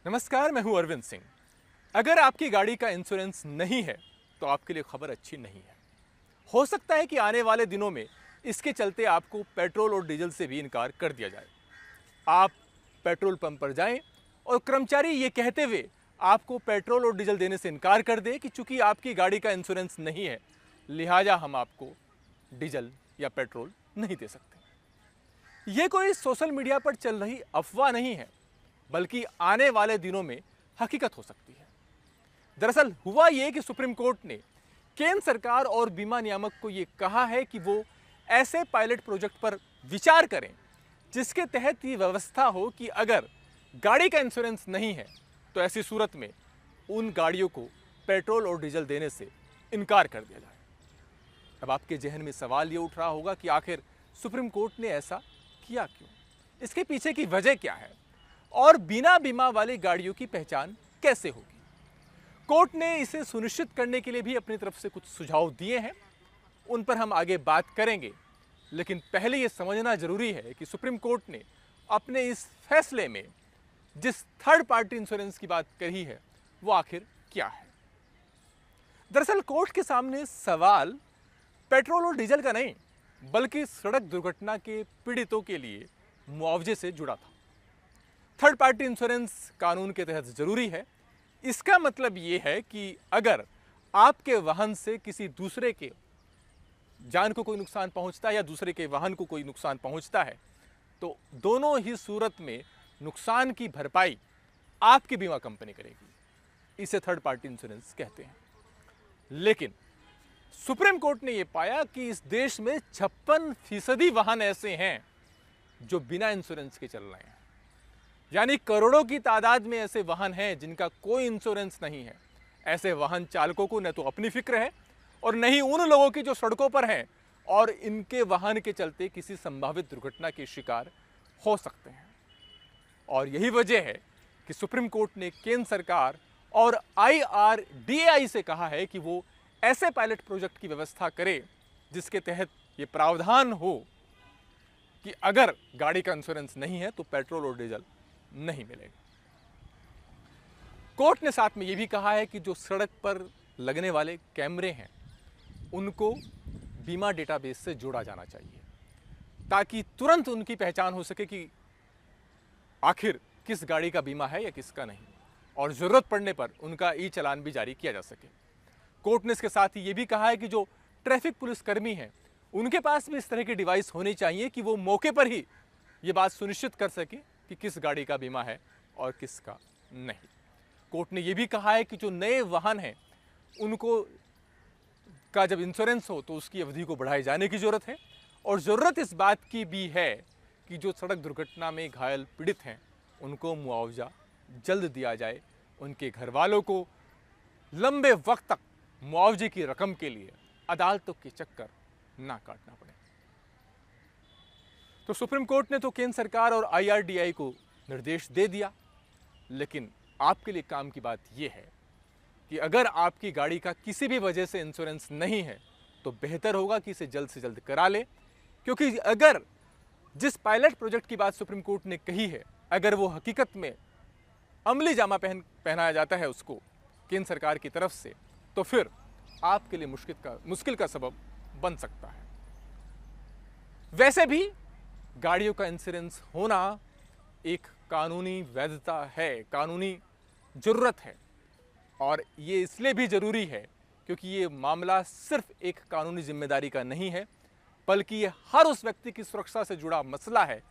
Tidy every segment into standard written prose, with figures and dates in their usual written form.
नमस्कार, मैं हूं अरविंद सिंह। अगर आपकी गाड़ी का इंश्योरेंस नहीं है तो आपके लिए खबर अच्छी नहीं है। हो सकता है कि आने वाले दिनों में इसके चलते आपको पेट्रोल और डीजल से भी इनकार कर दिया जाए। आप पेट्रोल पंप पर जाएं और कर्मचारी ये कहते हुए आपको पेट्रोल और डीजल देने से इनकार कर दे कि चूंकि आपकी गाड़ी का इंश्योरेंस नहीं है, लिहाजा हम आपको डीजल या पेट्रोल नहीं दे सकते। ये कोई सोशल मीडिया पर चल रही अफवाह नहीं है, बल्कि आने वाले दिनों में हकीकत हो सकती है। दरअसल हुआ यह कि सुप्रीम कोर्ट ने केंद्र सरकार और बीमा नियामक को यह कहा है कि वो ऐसे पायलट प्रोजेक्ट पर विचार करें जिसके तहत ये व्यवस्था हो कि अगर गाड़ी का इंश्योरेंस नहीं है तो ऐसी सूरत में उन गाड़ियों को पेट्रोल और डीजल देने से इनकार कर दिया जाए। अब आपके जहन में सवाल ये उठ रहा होगा कि आखिर सुप्रीम कोर्ट ने ऐसा किया क्यों, इसके पीछे की वजह क्या है और बिना बीमा वाली गाड़ियों की पहचान कैसे होगी। कोर्ट ने इसे सुनिश्चित करने के लिए भी अपनी तरफ से कुछ सुझाव दिए हैं, उन पर हम आगे बात करेंगे। लेकिन पहले यह समझना जरूरी है कि सुप्रीम कोर्ट ने अपने इस फैसले में जिस थर्ड पार्टी इंश्योरेंस की बात कही है वो आखिर क्या है। दरअसल कोर्ट के सामने सवाल पेट्रोल और डीजल का नहीं, बल्कि सड़क दुर्घटना के पीड़ितों के लिए मुआवजे से जुड़ा था। थर्ड पार्टी इंश्योरेंस कानून के तहत जरूरी है। इसका मतलब यह है कि अगर आपके वाहन से किसी दूसरे के जान को कोई नुकसान पहुंचता है या दूसरे के वाहन को कोई नुकसान पहुंचता है तो दोनों ही सूरत में नुकसान की भरपाई आपकी बीमा कंपनी करेगी। इसे थर्ड पार्टी इंश्योरेंस कहते हैं। लेकिन सुप्रीम कोर्ट ने यह पाया कि इस देश में 56% वाहन ऐसे हैं जो बिना इंश्योरेंस के चल रहे हैं, यानी करोड़ों की तादाद में ऐसे वाहन हैं जिनका कोई इंश्योरेंस नहीं है। ऐसे वाहन चालकों को न तो अपनी फिक्र है और न ही उन लोगों की जो सड़कों पर हैं और इनके वाहन के चलते किसी संभावित दुर्घटना के शिकार हो सकते हैं। और यही वजह है कि सुप्रीम कोर्ट ने केंद्र सरकार और IRDAI से कहा है कि वो ऐसे पायलट प्रोजेक्ट की व्यवस्था करे जिसके तहत ये प्रावधान हो कि अगर गाड़ी का इंश्योरेंस नहीं है तो पेट्रोल और डीजल नहीं मिलेगा। कोर्ट ने साथ में यह भी कहा है कि जो सड़क पर लगने वाले कैमरे हैं उनको बीमा डेटाबेस से जोड़ा जाना चाहिए ताकि तुरंत उनकी पहचान हो सके कि आखिर किस गाड़ी का बीमा है या किसका नहीं, और जरूरत पड़ने पर उनका ई चालान भी जारी किया जा सके। कोर्ट ने इसके साथ ही यह भी कहा है कि जो ट्रैफिक पुलिस कर्मी हैं उनके पास भी इस तरह की डिवाइस होनी चाहिए कि वो मौके पर ही ये बात सुनिश्चित कर सके कि किस गाड़ी का बीमा है और किसका नहीं। कोर्ट ने यह भी कहा है कि जो नए वाहन हैं उनको का जब इंश्योरेंस हो तो उसकी अवधि को बढ़ाए जाने की जरूरत है, और जरूरत इस बात की भी है कि जो सड़क दुर्घटना में घायल पीड़ित हैं उनको मुआवजा जल्द दिया जाए, उनके घर वालों को लंबे वक्त तक मुआवजे की रकम के लिए अदालतों के चक्कर ना काटना पड़े। तो सुप्रीम कोर्ट ने तो केंद्र सरकार और IRDAI को निर्देश दे दिया, लेकिन आपके लिए काम की बात यह है कि अगर आपकी गाड़ी का किसी भी वजह से इंश्योरेंस नहीं है तो बेहतर होगा कि इसे जल्द से जल्द करा ले, क्योंकि अगर जिस पायलट प्रोजेक्ट की बात सुप्रीम कोर्ट ने कही है अगर वो हकीकत में अमली जामा पहनाया जाता है उसको केंद्र सरकार की तरफ से, तो फिर आपके लिए मुश्किल का सबब बन सकता है। वैसे भी गाड़ियों का इंश्योरेंस होना एक कानूनी वैधता है, कानूनी जरूरत है, और ये इसलिए भी जरूरी है क्योंकि ये मामला सिर्फ एक कानूनी जिम्मेदारी का नहीं है, बल्कि ये हर उस व्यक्ति की सुरक्षा से जुड़ा मसला है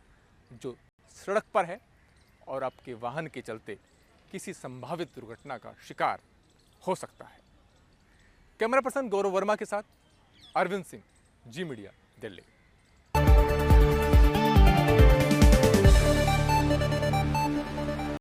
जो सड़क पर है और आपके वाहन के चलते किसी संभावित दुर्घटना का शिकार हो सकता है। कैमरा पर्सन गौरव वर्मा के साथ अरविंद सिंह, जी मीडिया, दिल्ली।